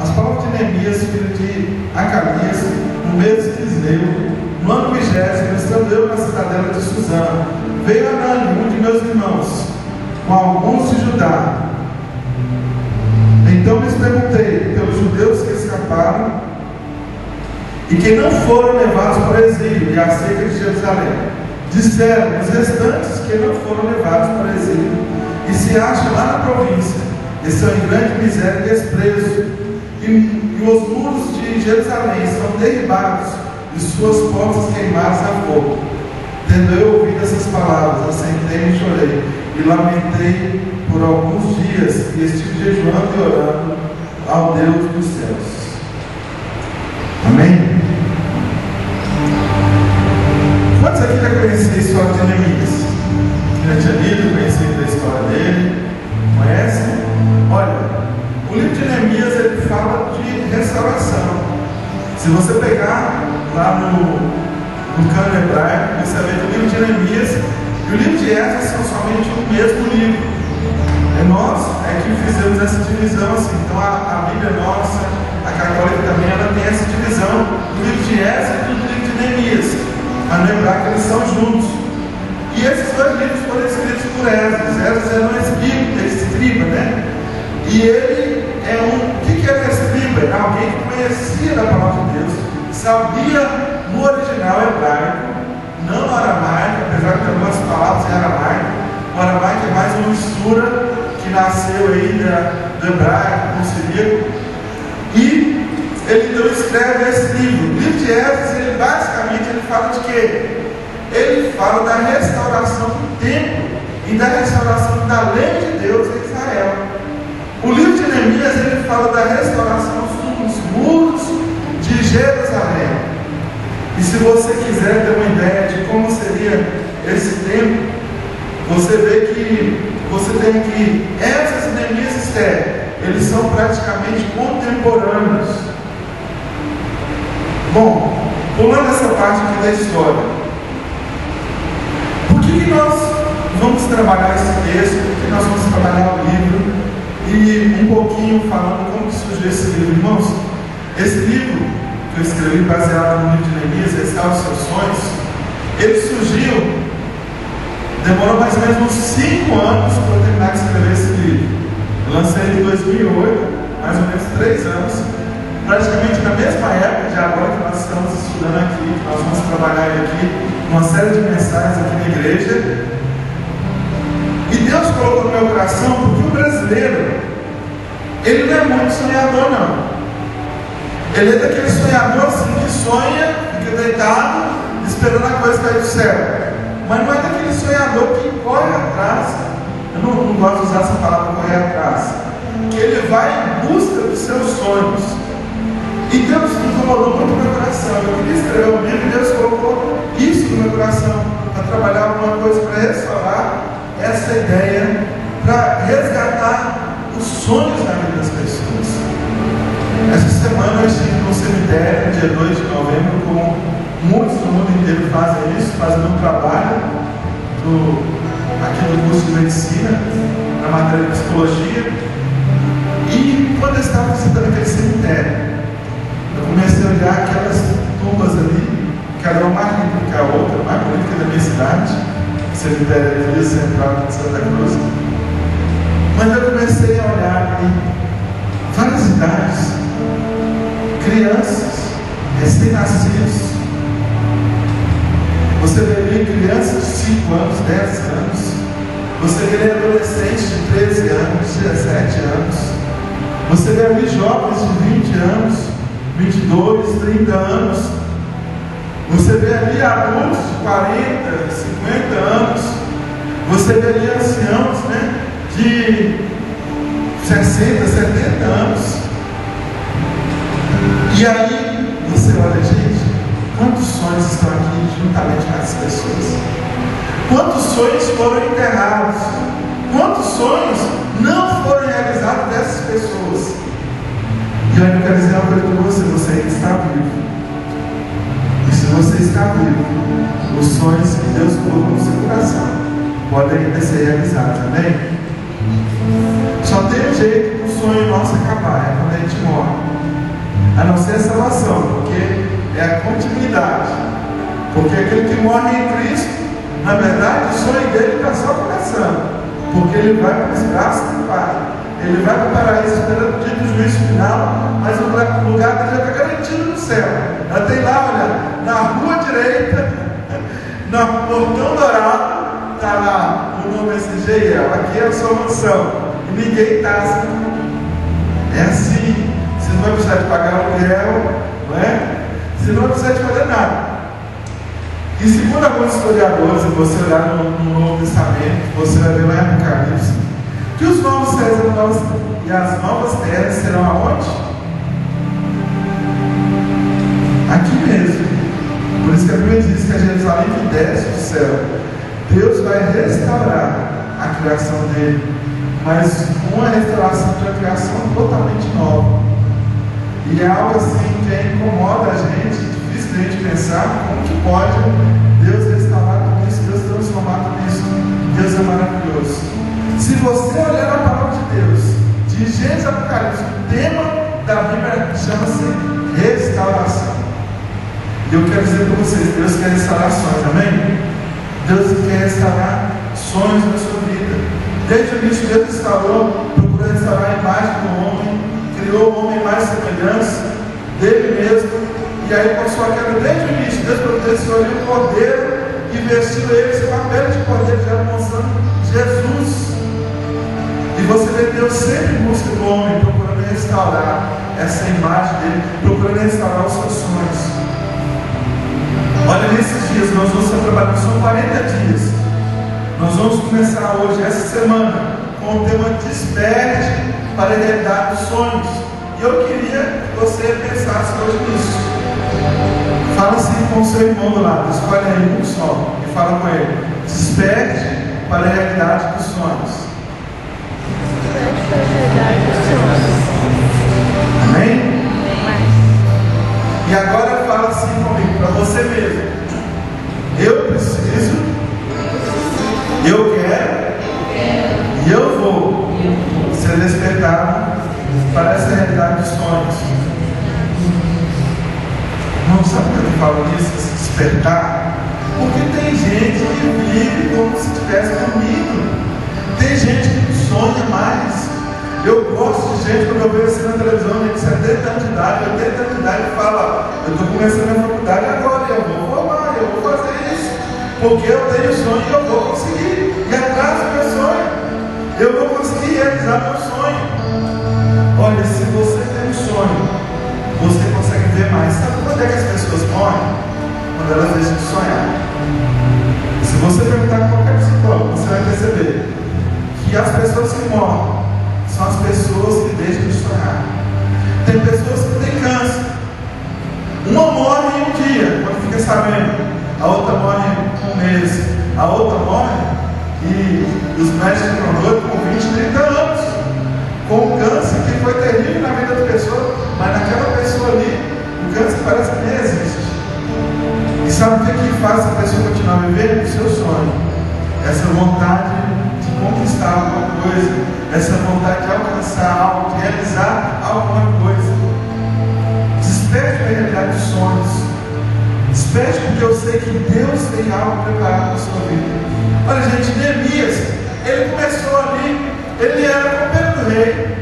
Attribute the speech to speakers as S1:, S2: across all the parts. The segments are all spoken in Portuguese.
S1: As palavras de Neemias, filho de Acalias, no mês de Quisleu, no ano 20º, estando eu na cidadela de Suzã, veio Anani, um de meus irmãos, com alguns de Judá. Então lhes perguntei pelos judeus que escaparam e que não foram levados para o exílio e acerca de Jerusalém. Disseram os restantes que não foram levados para o exílio e se acham lá na província, e são em grande miséria e desprezo, e os muros de Jerusalém são derribados e suas portas queimadas a fogo. Tendo eu ouvido essas palavras, assentei e chorei, e lamentei por alguns dias, e estive jejuando e orando ao Deus dos céus. Amém? Quantos aqui já conheciam a história de Neemias? Já tinha lido, conhecido a história dele? Conhece? Olha, o livro de Neemias, ele fala de restauração. Se você pegar lá no cano hebraico, você vai ver que o livro de Neemias e o livro de Esdras são somente o mesmo livro. E nós é que fizemos essa divisão assim. Então a Bíblia nossa, a católica também, ela tem essa divisão do livro de Esdras e do livro de Neemias. Mas lembrar que eles são juntos. E esses dois livros foram escritos por Esdras. Esdras era um escriba, né? E ele é o que era escriba? Era alguém que conhecia da palavra de Deus, sabia no original hebraico, não no aramaico, apesar de ter algumas palavras em aramaico. O aramaico é mais uma mistura que nasceu aí do hebraico com o siríaco. E ele então escreve esse livro. O livro de Esdras, ele basicamente ele fala de quê? Ele fala da restauração do templo e da restauração da lei de Deus em Israel. O livro de Neemias, ele fala da restauração dos muros de Jerusalém. E se você quiser ter uma ideia de como seria esse templo, você vê que você tem que Esdras e Neemias e Esther, eles são praticamente contemporâneos. Bom, pulando essa parte aqui da história, por que nós vamos trabalhar esse texto? Por que nós vamos trabalhar o livro? E um pouquinho falando como que surgiu esse livro, irmãos. Esse livro que eu escrevi baseado no livro de Neemias, Restaurar os Seus Sonhos, ele surgiu, demorou mais ou menos uns 5 anos para eu terminar de escrever esse livro. Eu lancei ele em 2008, mais ou menos 3 anos, praticamente na mesma época de agora que nós estamos estudando aqui, que nós vamos trabalhar aqui, uma série de mensagens aqui na igreja. E Deus colocou no meu coração, porque o brasileiro, ele não é muito sonhador, não. Ele é daquele sonhador assim, que sonha, fica deitado, esperando a coisa cair do céu. Mas não é daquele sonhador que corre atrás. Eu não gosto de usar essa palavra, correr atrás. Que ele vai em busca dos seus sonhos. E Deus incomodou muito o meu coração. Eu queria escrever um livro e Deus colocou isso no meu coração, para trabalhar alguma coisa, para restaurar essa ideia, para resgatar os sonhos na vida das pessoas. Essa semana eu estive no cemitério, dia 2 de novembro, como muitos no mundo inteiro fazem isso, fazendo um trabalho aqui no curso de medicina, na matéria de psicologia. E quando eu estava visitando aquele cemitério, eu comecei a olhar aquelas tumbas ali, cada uma mais linda que a outra, mais bonita que da minha cidade, o cemitério da Igreja Central de Santa Cruz. Mas eu comecei a olhar ali várias idades, crianças, recém-nascidos. Você vê crianças de 5 anos, 10 anos. Você vê adolescentes de 13 anos, 17 anos. Você vê ali jovens de 20 anos, 22, 30 anos. Você vê ali adultos de 40, 50 anos. Você vê ali anciãos, né, de 60, 70 anos. E aí você olha, gente, quantos sonhos estão aqui juntamente com essas pessoas? Quantos sonhos foram enterrados? Quantos sonhos não foram realizados dessas pessoas? E eu quero dizer uma coisa para você, você ainda está vivo. E se você está vivo, os sonhos que Deus colocou no seu coração podem ainda ser realizados, amém? Só tem um jeito do sonho nosso acabar, é quando a gente morre. a não ser a salvação, porque é a continuidade. Porque aquele que morre em Cristo, na verdade, o sonho dele está só começando, porque ele vai para os braços do Pai, ele vai para o paraíso esperando o dia do juízo final, mas o lugar dele já está garantido no céu. Ela tem lá, olha, na rua direita, no portão dourado, está lá o nome SGL, aqui é a sua mansão, e ninguém está assim. É assim, você não vai precisar de pagar aluguel, não é? Você não vai precisar de fazer nada. E segundo alguns historiadores, se você olhar no Novo Testamento, você vai ver lá em Apocalipse, que os novos céus e as novas terras serão aonde? Aqui mesmo. Por isso que a Bíblia diz que a Jerusalém que desce do céu, Deus vai restaurar a criação dele, mas uma restauração de uma criação totalmente nova. E é algo assim que incomoda a gente, difícil de a gente pensar, como que pode Deus restaurar tudo isso, Deus transformar tudo isso. Deus é maravilhoso. Se você olhar a palavra de Deus, de Gênesis a Apocalipse, o tema da Bíblia chama-se restauração. E eu quero dizer para vocês, Deus quer restaurações, amém? Deus quer restaurar sonhos na sua vida. Desde o início, Deus restaurou, procurou restaurar a imagem do homem, criou o homem mais semelhança dele mesmo. E aí passou a quebra desde o início. Deus protegeu ali o cordeiro e vestiu ele esse papel de cordeiro, já mostrando Jesus. E você vê Deus sempre em busca do homem, procurando restaurar essa imagem dele, procurando restaurar os seus sonhos. Olha, nesses dias nós vamos estar trabalhando, são 40 dias. Nós vamos começar hoje, essa semana, com o tema Desperte para a realidade dos sonhos. E eu queria que você pensasse hoje nisso. Fala assim com o seu irmão do lado, escolhe aí um só e fala com ele: desperte para a realidade dos sonhos.
S2: Desperte para a realidade dos sonhos.
S1: Amém? E agora fala assim comigo, para você mesmo: eu preciso, eu quero e eu vou ser despertado para essa realidade dos sonhos. Não sabe por que eu falo nisso, se despertar? Porque tem gente que vive como se estivesse dormindo. Tem gente que sonha mais. Eu gosto de gente, quando eu vejo assim na televisão, gente de 70 anos de idade, 80 anos de idade, que fala: eu estou começando a faculdade agora, eu vou formar, eu vou fazer isso, porque eu tenho sonho e eu vou conseguir ir atrás do meu sonho. Eu vou conseguir realizar meu sonho. Olha, se você tem um sonho, você consegue ver mais. Sabe quando é que as pessoas morrem? Quando elas deixam de sonhar. Se você perguntar a qualquer psicólogo, você vai perceber que as pessoas que morrem são as pessoas que deixam de sonhar. Tem pessoas que têm câncer. Uma morre em um dia, quando fica sabendo. A outra morre em um mês. A outra morre e os médicos ficam doidos com 20, 30 anos. Com um câncer que foi terrível na vida da pessoa, mas naquela pessoa ali, o câncer parece que nem existe. E sabe o que faz a pessoa continuar vivendo? O seu sonho. Essa vontade de conquistar alguma coisa, essa vontade de alcançar algo, de realizar alguma coisa. Desperte a realidade dos sonhos. Desperte, porque eu sei que Deus tem algo preparado para a sua vida. Olha, gente, Neemias, ele começou ali, ele era copeiro do rei.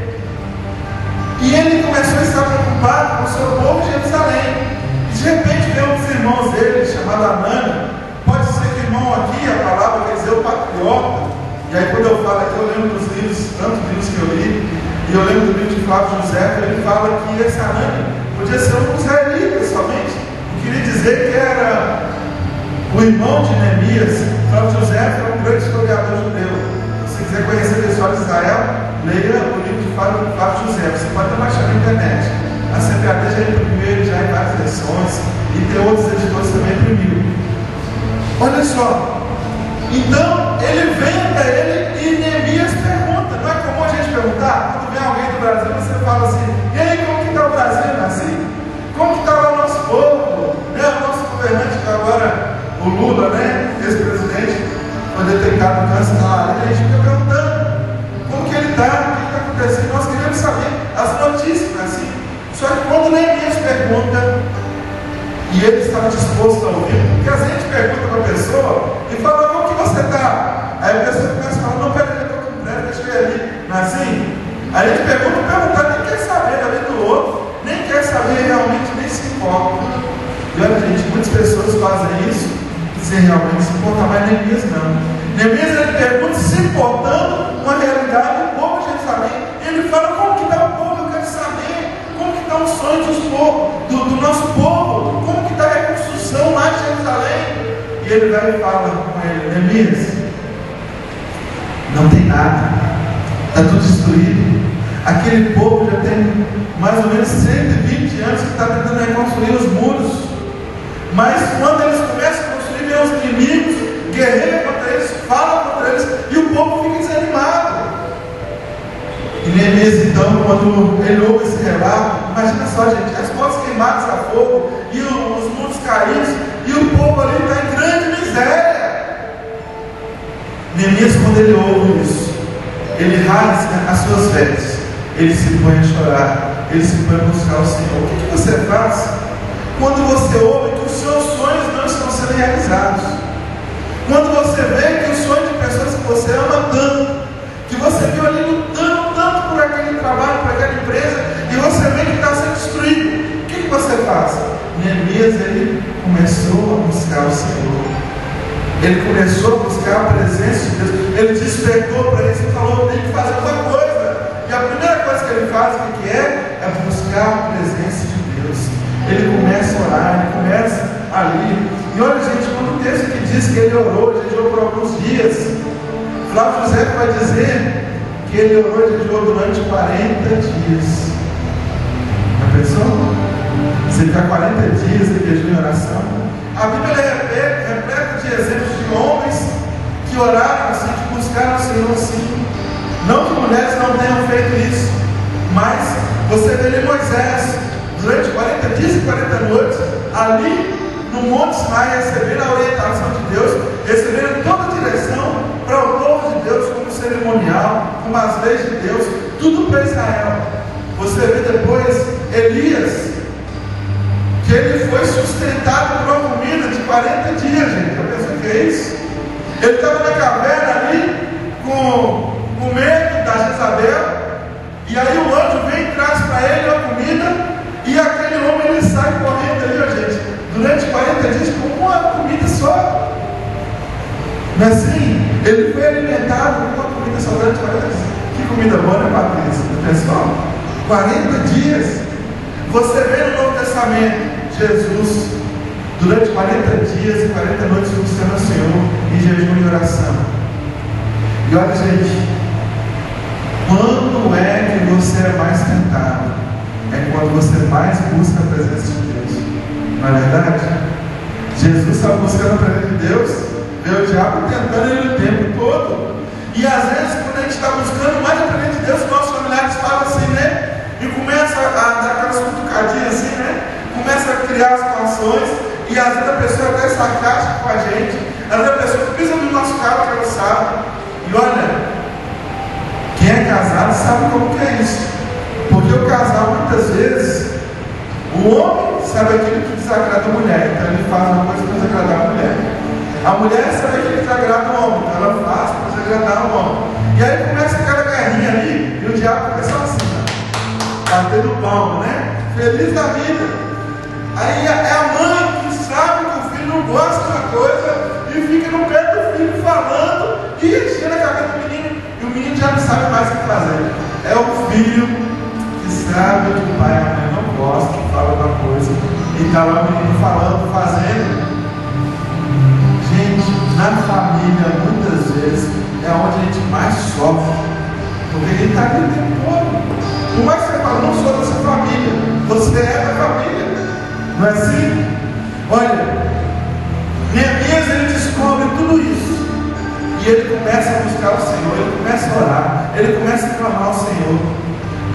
S1: E ele começou a estar preocupado com o seu povo de Jerusalém. De repente veio um dos irmãos dele, chamado Anani. Pode ser que irmão aqui, a palavra quer dizer o patriota. E aí quando eu falo aqui, eu lembro dos livros, tantos livros que eu li. E eu lembro do livro de Flávio José, ele fala que esse Anani podia ser um israelita somente. Eu queria dizer que era o irmão de Neemias. Flávio José era um grande historiador judeu. Se quiser conhecer a história de Israel, leia o livro de Flávio José. Você pode até baixar na internet. A CPAD já imprimiu ele já em várias versões. E tem outros editores também imprimiu. Olha só. Então, ele vem até ele e Neemias pergunta. Não é comum a gente perguntar? Quando vem alguém do Brasil, você fala assim: e aí, como que está o Brasil? Assim? Como que está lá o nosso povo? Né? O nosso governante, que agora, o Lula, né? Ex-presidente, foi detectado câncer na área. A gente fica perguntando como que ele está, o que está acontecendo. Nós queremos saber as notícias, assim. Só que quando Neemias pergunta e ele estava disposto a ouvir. Porque às vezes a gente pergunta para a pessoa e fala: como que você está? Aí a pessoa começa a falar: não, peraí, eu estou com pressa, deixa eu ir ali. Não é assim? Aí a gente pergunta, nem quer saber da vida do outro, nem quer saber realmente, nem se importa. E olha, gente, muitas pessoas fazem isso sem realmente se importar, mas Neemias não. Neemias ele pergunta se importando com a realidade do povo de Jerusalém. Ele fala: como que está o povo? Eu quero saber como que está o sonho do nosso povo, como que está a reconstrução lá de Jerusalém. E ele vai e fala com ele: Neemias, não tem nada, está tudo destruído. Aquele povo já tem mais ou menos 120 anos que está tentando reconstruir os muros, mas quando eles começam a construir, vem os inimigos, guerreiam contra eles, falam contra eles, e o povo fica desanimado. E Neemias, então, quando ele ouve esse relato, imagina só, gente, as portas queimadas a fogo, e os muros caídos, e o povo ali está em grande miséria. Neemias, quando ele ouve isso, ele rasga as suas vestes, ele se põe a chorar, ele se põe a buscar o Senhor. O que você faz quando você ouve que os seus sonhos não estão sendo realizados? Quando você vê que os sonhos de pessoas que você ama tanto, que você viu ali lutando tanto por aquele trabalho, por aquela empresa, e você vê que está sendo destruído, o que você faz? Neemias, ele começou a buscar o Senhor. Ele começou a buscar a presença de Deus. Ele despertou para isso e falou: tem que fazer alguma coisa. E a primeira coisa que ele faz, o que é? É buscar a presença de Deus. Ele começa a orar, ele começa ali. E olha, gente, quando o texto que diz que ele orou, jejuou por alguns dias, Flávio José vai dizer que ele orou e jejuou durante 40 dias. Já pensou? Você ficar 40 dias de jejum e oração? A Bíblia é repleta de exemplos de homens que oraram assim, que buscaram o Senhor assim. Não que mulheres não tenham feito isso, mas você vê ali Moisés, durante 40 dias e 40 noites, ali no Monte Sinai, recebendo a orientação de Deus, recebendo toda a direção para o povo de Deus, como cerimonial, como as leis de Deus, tudo para Israel. Você vê depois Elias, que ele foi sustentado por uma comida de 40 dias, gente. Já pensou o que é isso? Ele estava na caverna ali, com medo da Jezabel, e aí o anjo vem e traz para ele a comida, e aquele homem ele sai correndo ali, ó, gente, durante 40 dias com uma comida só. Não é assim? Ele foi alimentado com uma comida só durante 40 dias. Que comida boa, né, Patrícia? Pessoal, 40 dias. Você vê no Novo Testamento Jesus durante 40 dias e 40 noites buscando o Senhor em jejum e oração. E olha, gente, quando é que você é mais tentado? É quando você mais busca a presença de Deus. Não é verdade? Jesus estava buscando a presença de Deus, veio o diabo tentando ele o tempo todo. E às vezes, quando a gente está buscando mais a presença de Deus, nossos familiares falam assim, né? E começa a dar aquelas cutucadinhas assim, né? Começa a criar situações, e às vezes a pessoa é até sarcástica com a gente, às vezes a pessoa pisa no nosso carro, que ela sabe. E olha, quem é casado sabe como que é isso. Porque o casal, muitas vezes, o homem sabe aquilo que desagrada a mulher, então ele faz uma coisa para desagradar a mulher. A mulher sabe aquilo que desagrada o homem, então ela faz para desagradar o homem. E aí começa aquela guerrinha ali, e o diabo começa assim, batendo palma, né? Feliz da vida. Aí é a mãe que sabe que o filho não gosta de uma coisa e fica no pé do filho falando e enchendo a cabeça do menino, e o menino já não sabe mais o que fazer. É o filho que sabe que o pai e a mãe não gostam, que fala uma coisa, e está lá o menino falando, fazendo. Gente, na família, muitas vezes, é onde a gente mais sofre, porque ele está ali o tempo todo. Por mais que você fale, não sou dessa família, você é da família. Não é assim? Olha, Neemias, ele descobre tudo isso. E ele começa a buscar o Senhor, ele começa a orar, ele começa a clamar ao Senhor.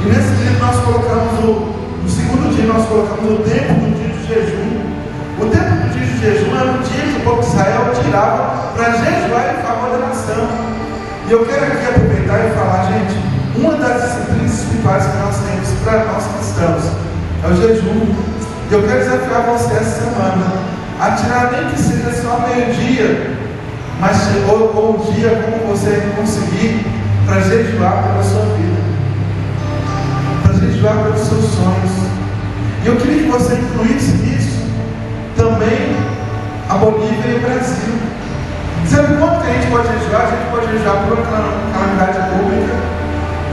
S1: E nesse dia nós colocamos no segundo dia, nós colocamos o tempo do dia de jejum. O tempo do dia de jejum era o dia que o povo de Israel tirava para jejuar em favor da nação. E eu quero aqui aproveitar e falar, gente, uma das disciplinas espirituais que nós temos para nós cristãos é o jejum. E eu quero desafiar você essa semana a tirar nem que seja só meio-dia, mas ou um dia como você conseguir para jejuar pela sua vida, para jejuar pelos seus sonhos. E eu queria que você incluísse nisso também a Bolívia e o Brasil. Sabe quanto que a gente pode jejuar? A gente pode jejuar por uma calamidade pública.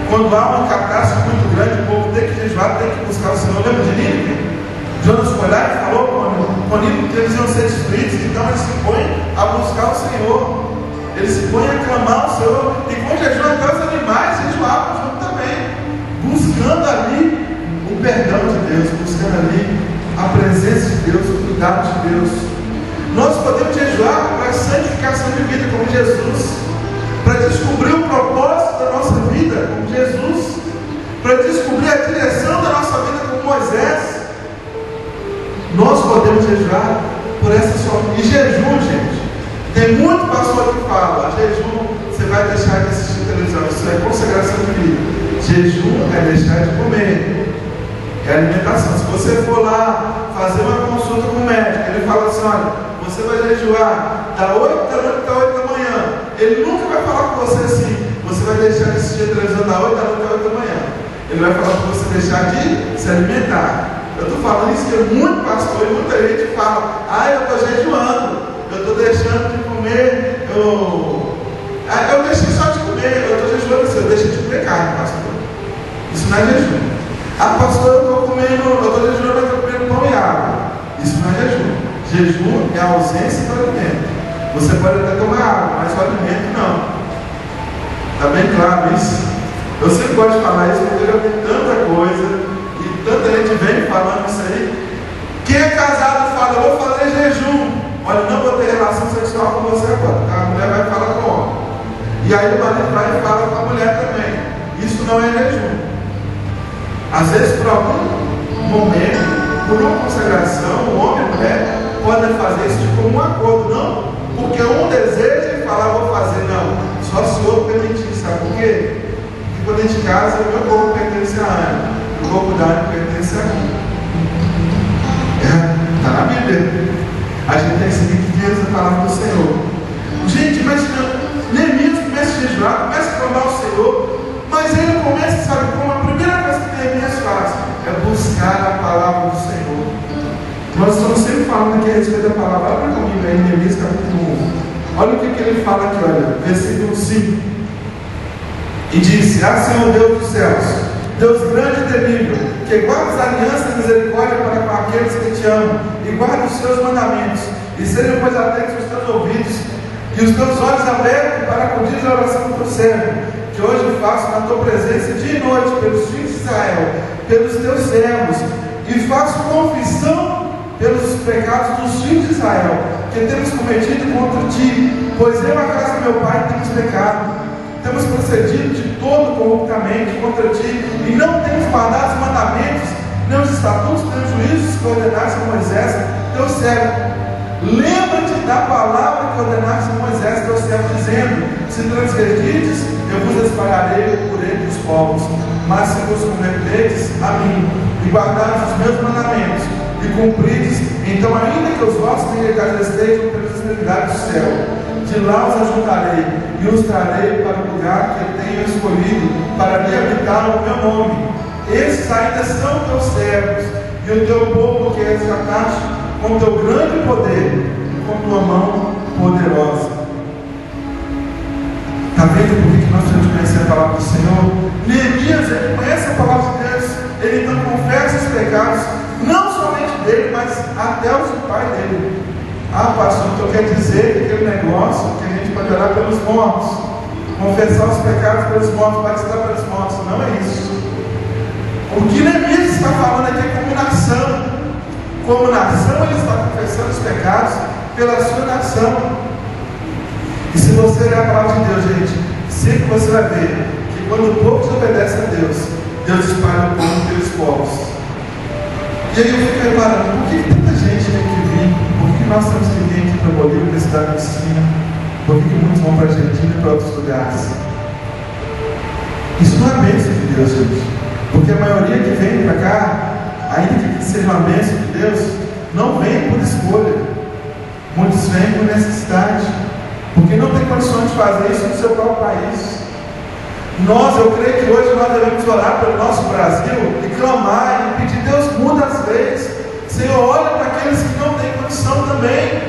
S1: Quando há uma catástrofe muito grande, o povo tem que jejuar, tem que buscar o Senhor. Lembra de Nínive? Jonas foi lá e falou com Nínive que eles iam ser destruídos, então eles se põem a buscar o Senhor. Eles se põem a clamar ao Senhor. E com jejum até os animais jejuavam junto também, buscando ali o perdão de Deus, buscando ali a presença de Deus, o cuidado de Deus. Nós podemos jejuar para a santificação de vida como Jesus, para descobrir o propósito da nossa vida como Jesus, para descobrir a direção da nossa vida como Moisés. Nós podemos jejuar por essa só. E jejum, gente, tem muito pastor que fala: jejum, você vai deixar de assistir televisão, isso é consagração de vida. Jejum é deixar de comer, é alimentação. Se você for lá fazer uma consulta com o médico, ele fala assim: olha, você vai jejuar da 8 da noite até 8 da manhã. Ele nunca vai falar com você assim: você vai deixar de assistir a televisão da 8 da noite até 8 da manhã. Ele vai falar com você deixar de se alimentar. Eu estou falando isso porque muito pastor e muita gente fala: eu estou jejuando, eu estou deixando de comer, eu deixei só de comer, eu estou jejuando assim, eu deixei de comer carne, pastor. Isso não é jejum. Pastor, eu estou jejuando, eu estou comendo pão e água. Isso não é jejum. Jejum é a ausência do alimento. Você pode até tomar água, mas o alimento não. Está bem claro isso? Eu sempre gosto de falar isso porque eu já vi tanta coisa e tanta gente vem falando isso aí. Quem é casado fala: eu vou fazer jejum. Olha, não vou ter relação sexual com você agora. A mulher vai falar com o homem. E aí o marido vai e fala com a mulher também. Isso não é jejum. Às vezes, por algum momento, por uma consagração, o homem e a mulher podem fazer isso de comum acordo, não porque um deseja e fala: vou fazer, não, só se o outro permitir. Sabe por quê? Porque quando a gente casa, o meu corpo pertence a Ana, o corpo da Ana pertence a mim. Está na Bíblia. A gente tem que seguir dias a palavra do Senhor. Gente, mas Neemias começa a jejuar, começa a clamar ao Senhor, mas ele começa, sabe como? A primeira coisa que Neemias faz é buscar a palavra do Senhor. Nós estamos sempre falando aqui a respeito da palavra. Olha comigo aí, Neemias capítulo 1. Olha o que ele fala aqui, olha, versículo 5. E disse: Senhor Deus dos céus, Deus grande e temível, que guardas aliança e misericórdia para com aqueles que te amam, e guarda os seus mandamentos, e sejam, pois, atentos os teus ouvidos, e os teus olhos abertos para acudir a oração do teu servo, que hoje faço na tua presença dia e noite, pelos filhos de Israel, pelos teus servos, e faço confissão pelos pecados dos filhos de Israel, que temos cometido contra ti, pois eu e a casa do meu pai temos pecado. Temos procedido de todo corruptamente contra ti, e não temos guardado os mandamentos, nem os estatutos, nem os juízos que ordenaste a Moisés, teu servo. Lembra-te da palavra que ordenaste a Moisés, teu servo, dizendo: se transgredirdes, eu vos espalharei por entre os povos. Mas se vos converterdes a mim, e guardardes os meus mandamentos, e cumprides, então, ainda que os vossos inimigos estejam pelas extremidades do céu, de lá os ajuntarei, e os trarei para o lugar que eu tenho escolhido, para me habitar o meu nome. Esses ainda são teus servos, e o teu povo que resgataste com teu grande poder, e com tua mão poderosa. Está vendo por que nós temos que conhecer a palavra do Senhor? Neemias, ele conhece a palavra de Deus, ele então confessa os pecados, não somente dele, mas até os do pai dele. Pastor, então quer dizer que aquele negócio que a gente pode orar pelos mortos, confessar os pecados pelos mortos, batizar pelos mortos, não é isso. O que Neemias está falando aqui é como nação. Como nação, ele está confessando os pecados pela sua nação. E se você ler a palavra de Deus, gente, sempre você vai ver que quando o povo desobedece a Deus, Deus espalha o povo pelos povos. E aí eu fico reparando: por que tanta gente tem que vir? Por que nós temos que vir aqui para Bolívia, para a cidade da Piscina? Por que muitos vão para a Argentina e para outros lugares? Isso não é bênção de Deus, gente. Porque a maioria que vem para cá, ainda que seja uma bênção de Deus, não vem por escolha. Muitos vêm por necessidade, porque não tem condições de fazer isso no seu próprio país. Eu creio que hoje nós devemos orar pelo nosso Brasil e clamar e pedir: Deus, muda as leis. Senhor, olha para aqueles que não têm condição também.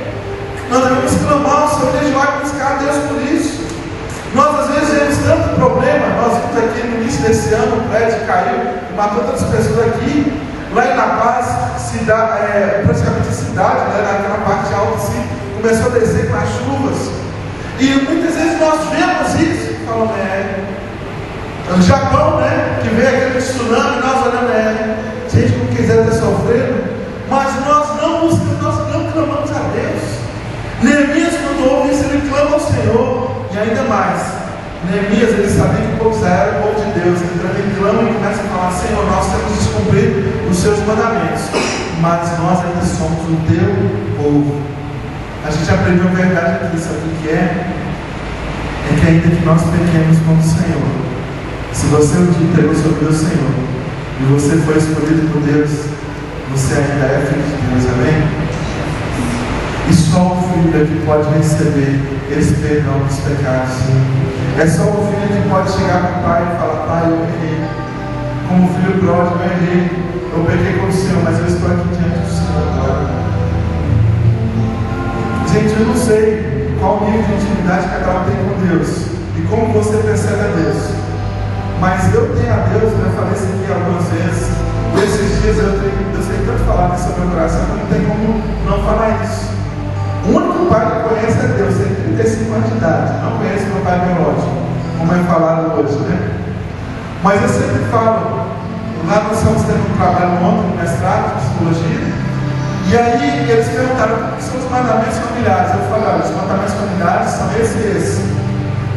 S1: Nós devemos clamar ao Senhor, a gente vai buscar a Deus por isso. Nós às vezes temos tanto problema. Nós vimos aqui no início desse ano, o prédio caiu e matou tantas pessoas aqui. Lá em La Paz, praticamente a cidade, naquela parte alta assim, começou a descer com as chuvas. E muitas vezes nós vemos isso e falamos: o Japão, que veio aquele tsunami, nós olhando, gente, como quiser estar sofrendo, mas nós não clamamos a Deus. Neemias, quando ouve isso, ele clama ao Senhor. E ainda mais, Neemias, ele sabia que o povo Israel era o povo de Deus. Então ele clama e começa a falar: Senhor, nós temos que descumprir os seus mandamentos, mas nós ainda somos o teu povo. A gente aprendeu a verdade aqui, sabe o que é? É que ainda que nós pequemos com o Senhor, se você um dia entregou sua vida ao Senhor e você foi escolhido por Deus, você ainda é filho de Deus, amém? E só o filho é que pode receber esse perdão dos pecados. É só o filho que pode chegar para o pai e falar: Pai, eu errei. Como filho pródigo, eu errei. Eu pequei com o Senhor, mas eu estou aqui diante do Senhor agora. Gente, eu não sei qual nível de intimidade cada um tem com Deus e como você percebe a Deus. Mas eu tenho a Deus, eu falei isso aqui algumas vezes. Esses dias eu sei tanto falar nesse meu coração que não tem como não falar isso. O único pai que conhece é Deus, tem 35 anos de idade, não conhece meu pai biológico, como é falado hoje, Mas eu sempre falo, lá nós estamos tendo um trabalho ontem, no mestrado de psicologia, e aí eles perguntaram: o que são os mandamentos familiares? Eu falei: olha, os mandamentos familiares são esses e esses.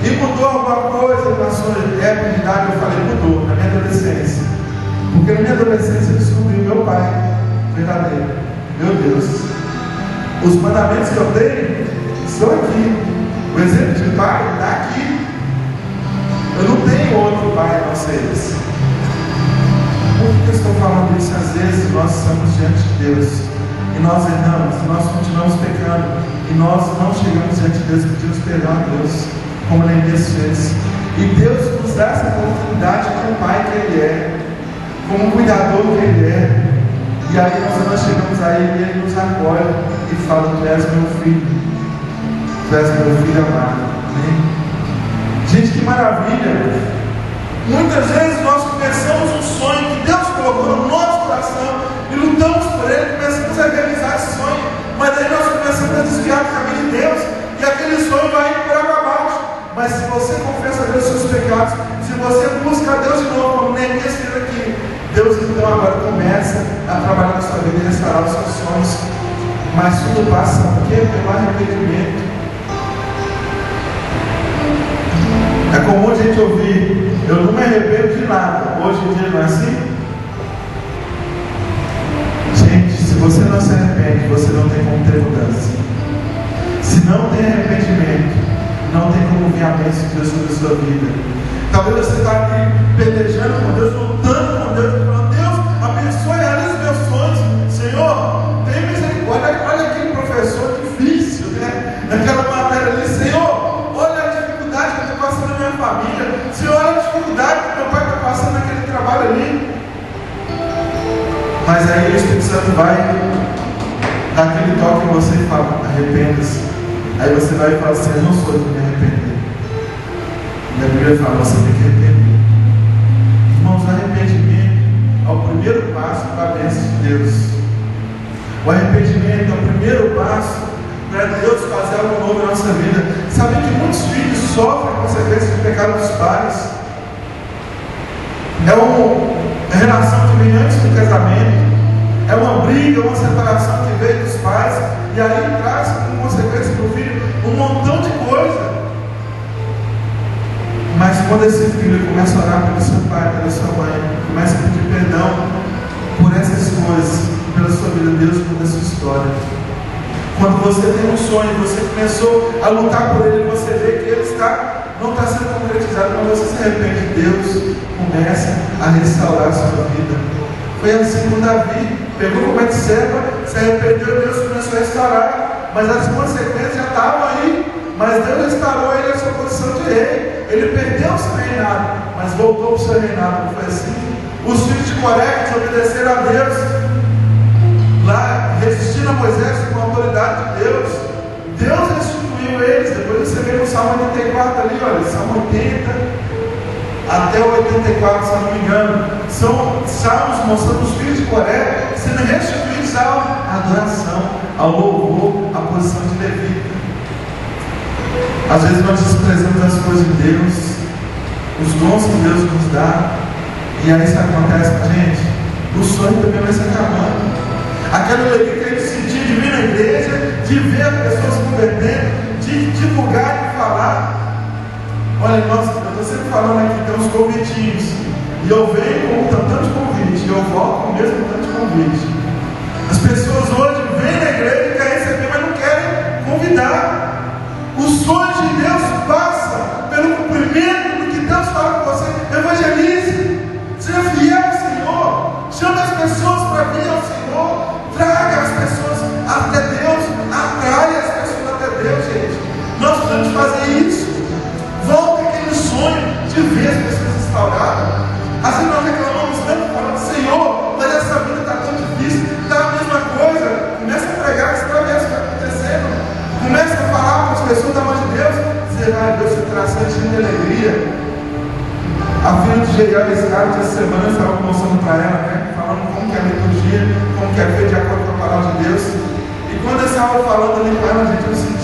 S1: E mudou alguma coisa na sua época de idade? Eu falei: mudou, na minha adolescência. Porque na minha adolescência eu descobri o meu pai verdadeiro, meu Deus. Os mandamentos que eu tenho estão aqui. O exemplo de pai está aqui. Eu não tenho outro pai a não ser esse. Por que eu estou falando isso? Às vezes nós estamos diante de Deus e nós erramos, e nós continuamos pecando, e nós não chegamos diante de Deus e pedimos perdão a Deus, como Neemias fez. E Deus nos dá essa oportunidade como pai que Ele é, como cuidador que Ele é. E aí nós chegamos a Ele e Ele nos acolhe e fala: Tu és meu filho, Tu és meu filho amado. Amém? Gente, que maravilha! Muitas vezes nós começamos um sonho que Deus colocou no nosso coração e lutamos por ele, começamos a realizar esse sonho, mas aí nós começamos a desviar do caminho de Deus e aquele sonho vai indo por água abaixo. Mas se você confessa a Deus os seus pecados, se você busca a Deus de novo, como Neemias fez aqui, Deus então agora começa a trabalhar na sua vida e restaurar os seus sonhos. Mas tudo passa pelo arrependimento. É comum a gente ouvir: eu não me arrependo de nada. Hoje em dia não é assim? Gente, se você não se arrepende, você não tem como ter mudança. Se não tem arrependimento, não tem como vir a bênção de Deus sobre a sua vida. Talvez você está aqui pelejando com Deus, lutando com Deus, falando: Deus, abençoe, realize meus sonhos. Senhor, tem misericórdia. Olha aquele professor difícil, naquela matéria ali. Senhor, olha a dificuldade que eu estou passando na minha família. Senhor, olha a dificuldade que meu pai está passando naquele trabalho ali. Mas aí o Espírito Santo vai dar aquele toque em você e fala: arrependa-se. Aí você vai e fala assim: eu não sou de me arrepender. E a Bíblia fala: você tem que arrepender. Irmãos, o arrependimento é o primeiro passo para a bênção de Deus. O arrependimento é o primeiro passo para Deus fazer algo novo na nossa vida. Sabe que muitos filhos sofrem consequências do pecado dos pais. É uma relação que vem antes do casamento. É uma briga, uma separação que veio dos pais. E aí traz como consequência para o filho um montão de coisa. Mas quando esse filho começa a orar pelo seu pai, pela sua mãe, começa a pedir perdão por essas coisas, pela sua vida, Deus muda a sua história. Quando você tem um sonho, você começou a lutar por ele, você vê que ele não está sendo concretizado, mas você se arrepende, Deus começa a restaurar a sua vida. Foi assim com Davi. pegou como é de serva, se arrependeu, Deus começou a restaurar, mas as consequências já estavam aí. Mas Deus restaurou ele à sua posição de rei. Ele perdeu o seu reinado, mas voltou para o seu reinado. Não foi assim? Os filhos de Coré desobedeceram a Deus, lá resistindo a Moisés com a autoridade de Deus. Deus restituiu eles. Depois você vê no Salmo 84 ali, olha, Salmo 80 até o 84, se eu não me engano, são salmos mostrando os filhos de Coré sendo restituídos à adoração, ao louvor, à posição de levita. Às vezes nós desprezamos as coisas de Deus, os dons que Deus nos dá, e aí isso acontece com a gente. O sonho também vai se acabando. Aquela alegria que a gente sentia de vir na igreja, de ver as pessoas se convertendo, de divulgar, de falar. Olha, eu estou sempre falando aqui, tem uns convitinhos, e eu venho com um tanto de convite, e eu volto com o mesmo tanto de convite. As pessoas hoje vêm na igreja e querem receber, mas não querem convidar. O sonho de Deus passa pelo cumprimento do que Deus fala com você. Evangelize, seja fiel ao Senhor, chame as pessoas para vir ao Senhor, traga as pessoas até Deus, atraia as pessoas até Deus, gente. Nós precisamos fazer isso. Volta aquele sonho de ver as pessoas restauradas. Assim nós reclamamos tanto, falando, Senhor, mas essa vida está tão difícil, está a mesma coisa. Começa a pregar, você vai ver o que está acontecendo. Começa a falar com as pessoas da mão de Deus. Você vai ver o seu coração cheio de alegria. A filha de Geiel Escarte, essa semana eu estava mostrando para ela, né? Falando como que é a liturgia, como que é feito de acordo com a palavra de Deus. E quando eu estava falando ali com ela, gente, eu senti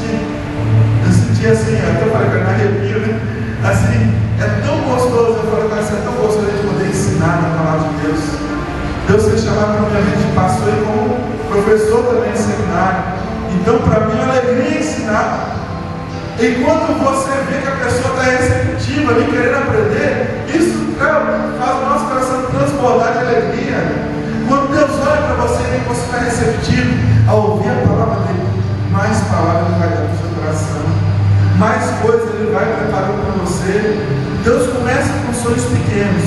S1: assim, até eu falei que eu me arrepio, né? Assim, é tão gostoso, eu falei que é tão gostoso a gente poder ensinar na palavra de Deus. Deus foi chamado para minha vida de pastor e como professor também de seminário. Então, para mim, é uma alegria ensinar. Enquanto você vê que a pessoa está receptiva ali, querendo aprender, isso faz o nosso coração transbordar de alegria. Quando Deus olha para você e você está receptivo a ouvir a palavra dele, mais palavras ele vai dar no seu coração, mais coisas ele vai preparando para você. Deus começa com sonhos pequenos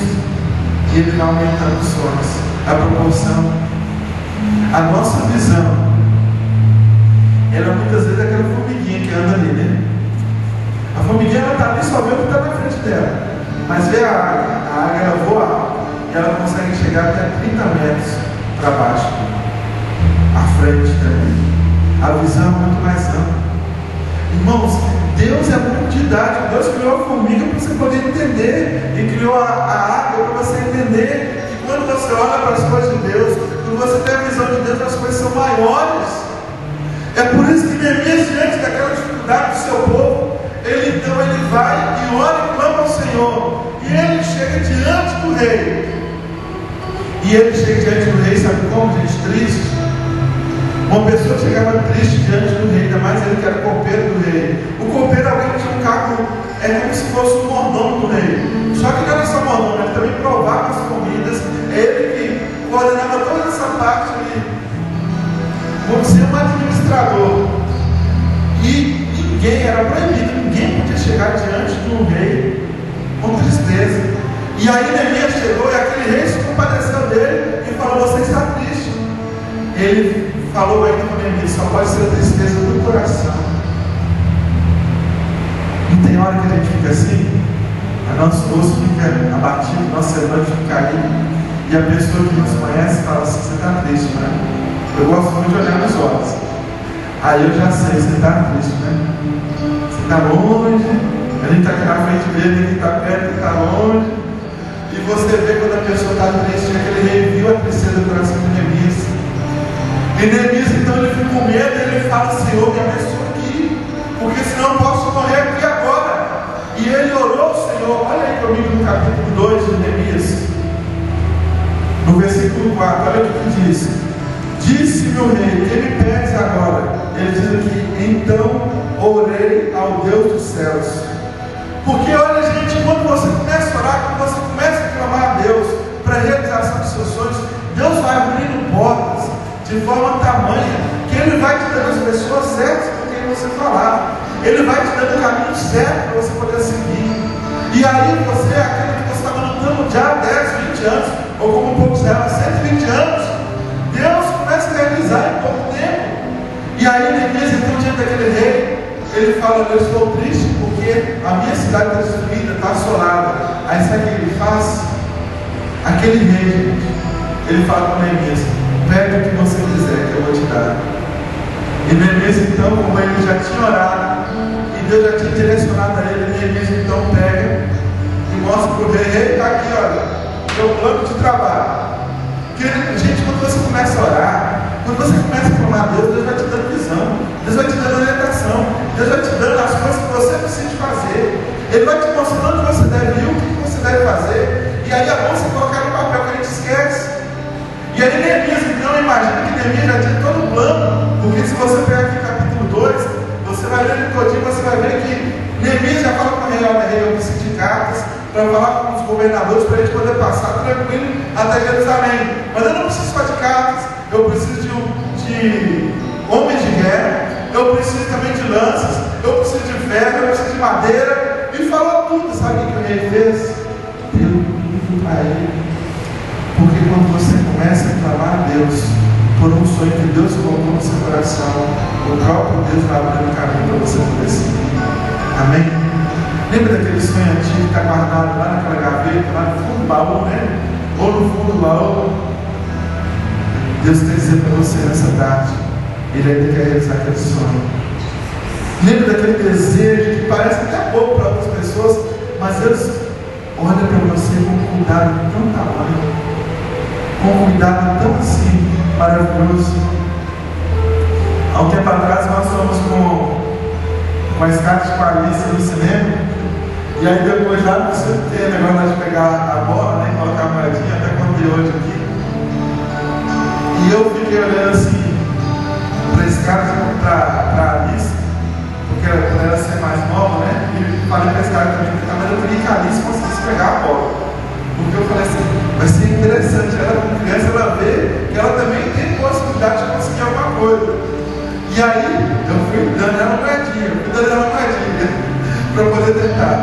S1: e ele vai aumentando os sonhos, a proporção. A nossa visão, ela muitas vezes é aquela formiguinha que anda ali, né? A formiguinha ela está ali só vendo o que está na frente dela, mas vê a águia ela voa alto e ela consegue chegar até 30 metros para baixo, à frente também. A visão é muito mais ampla. Irmãos, Deus é muito didático. Deus criou a formiga para você poder entender, e criou a águia para você entender que quando você olha para as coisas de Deus, quando você tem a visão de Deus, as coisas são maiores. É por isso que Neemias, diante daquela dificuldade do seu povo, ele vai e ora e clama ao Senhor. E ele chega diante do rei. E ele chega diante do rei, sabe como, gente? Triste. Uma pessoa chegava triste diante do rei, ainda mais ele que era copeiro do rei. O copeiro é alguém que tinha um cargo, é como se fosse um mordomo do rei. Só que não era só mordomo, ele também provava as comidas, é ele que coordenava toda essa parte ali. Vamos ser um administrador. E ninguém, era proibido, ninguém podia chegar diante de um rei com tristeza. E aí Neemias chegou e aquele rei se compadeceu dele e falou: você está triste. Ele falou ainda para Neemias: só pode ser a tristeza do coração. Não tem hora que a gente fica assim, a nosso rosto fica abatido, nosso semblante fica caído, e a pessoa que nos conhece fala assim: você está triste, né? Eu gosto muito de olhar nos olhos. Aí eu já sei, você está triste, né? Você está longe, a gente está aqui na frente dele, ele está perto, ele está longe. E você vê quando a pessoa está triste, aquele rei viu a tristeza do coração de Neemias. E Neemias, então, ele fica com medo, ele fala: Senhor, me abençoa aqui, porque senão eu posso morrer aqui agora. E ele orou ao Senhor. Olha aí comigo no capítulo 2 de Neemias, no versículo 4, olha o que diz. Disse-me o rei: que me pedes agora? Ele diz aqui: então orei ao Deus dos céus. Porque olha, gente, quando você começa a orar, quando você começa a clamar a Deus para a realização dos seus sonhos, Deus vai abrindo portas de forma tamanha que Ele vai te dando as pessoas certas com quem você falar. Ele vai te dando o caminho certo para você poder seguir. E aí você, aquilo que você estava lutando já há 10, 20 anos, ou como poucos eram, 120 anos, Deus aquele rei, ele fala: eu estou triste porque a minha cidade está destruída, está assolada. Aí sabe o que ele faz? Aquele rei, gente, ele fala para Neemias: pede o que você quiser que eu vou te dar. E Neemias, então, como ele já tinha orado e Deus já tinha direcionado a ele, Neemias então pega e mostra para o rei: rei, está aqui, olha, meu plano de trabalho. Porque, gente, quando você começa a orar, quando você começa a clamar a Deus, Deus vai te dando visão, Deus vai te dando orientação, Deus vai te dando as coisas que você precisa fazer. Ele vai te mostrando o que você deve ir, o que você deve fazer. E aí é bom você colocar no papel que a gente esquece. E aí Neemias, então, imagina que Neemias já tinha todo o plano, porque se você pegar aqui capítulo 2, você vai ler ele todinho, você vai ver que Neemias já fala com o rei: olha, rei, eu preciso de cartas para falar com os governadores para a gente poder passar tranquilo até Jerusalém. Mas eu não preciso só de cartas, eu preciso de homens de guerra, eu preciso também de lanças, eu preciso de ferro, eu preciso de madeira. E falou tudo. Sabe o que o rei fez? Deu tudo para ele. Porque quando você começa a clamar a Deus por um sonho que Deus colocou no seu coração, o próprio Deus vai abrir um caminho para você poder seguir. Amém? Lembra daquele sonho antigo que está guardado lá naquela gaveta, lá no fundo do baú, né? Ou no fundo do baú? Deus quer dizer para você nessa tarde: Ele ainda quer realizar aquele sonho. Lembra daquele desejo que parece até pouco para outras pessoas, mas Deus olha para você com um cuidado tão tamanho, com um cuidado tão assim maravilhoso. Há um tempo atrás nós fomos com a escada de Clarice no cinema. E aí depois lá você tem o negócio de pegar a bola, né, colocar a moedinha, até contei hoje aqui. E eu fiquei olhando assim para esse cara, para Alice, porque ela era ser mais nova, né? E falei para esse cara também, mas eu queria que a Alice conseguisse pegar a bola. Porque eu falei assim: vai ser interessante ela, como criança, ela ver que ela também tem possibilidade de conseguir alguma coisa. E aí eu fui dando ela uma moedinha, para poder tentar.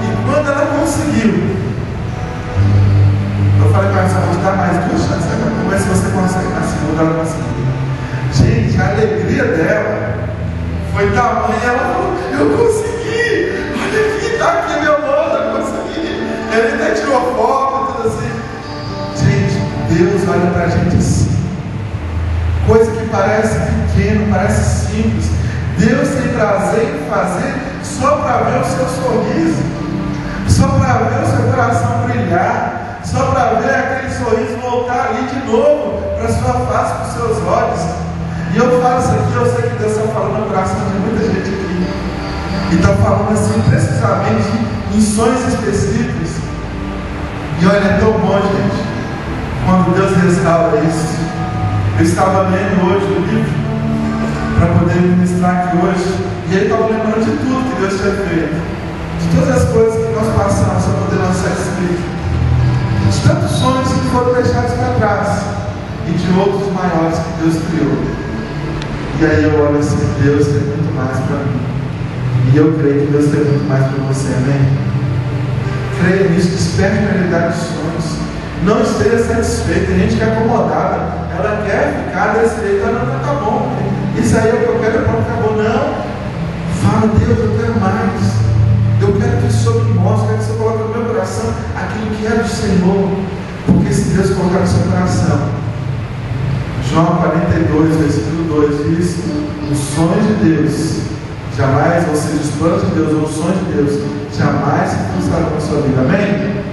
S1: E quando ela conseguiu, eu falei para ela: só vou te dar mais 2 chances, vamos ver se você consegue. Na segunda ela conseguiu. Gente, a alegria dela foi tamanha. Ela falou: eu consegui, olha aqui, está aqui meu nome, eu consegui. Ele até tirou foto, tudo assim. Gente, Deus olha para a gente assim, coisa que parece pequeno, parece simples, Deus tem prazer em fazer só para ver o seu sorriso, só para ver o seu coração brilhar, só para ver aquele sorriso voltar ali de novo para a sua face, para os seus olhos. E eu falo isso aqui, eu sei que Deus está falando no coração de muita gente aqui, e está falando assim precisamente em sonhos específicos. E olha, é tão bom, gente, quando Deus restaura isso. Eu estava lendo hoje o livro para poder ministrar aqui hoje, e ele estava lembrando de tudo que Deus tinha feito, de todas as coisas que nós passamos para poder lançar esse livro, de tantos sonhos que foram deixados para trás e de outros maiores que Deus criou. E aí eu olho assim: Deus tem muito mais para mim, e eu creio que Deus tem muito mais para você. Amém? Creia nisso, desperte na realidade dos sonhos. Não esteja satisfeito. Tem gente que é acomodada, ela quer ficar desse jeito. Não, tá bom, isso aí é o que eu quero, pronto, acabou. Não, fala: Deus, eu quero mais, eu quero que o Senhor me mostre, eu quero que o Senhor coloque no meu coração aquilo que é do Senhor. Porque se Deus colocar no seu coração, João 42, versículo 2 diz: os sonhos de Deus jamais, ou seja, os planos de Deus ou os sonhos de Deus jamais se frustrarão na sua vida. Amém?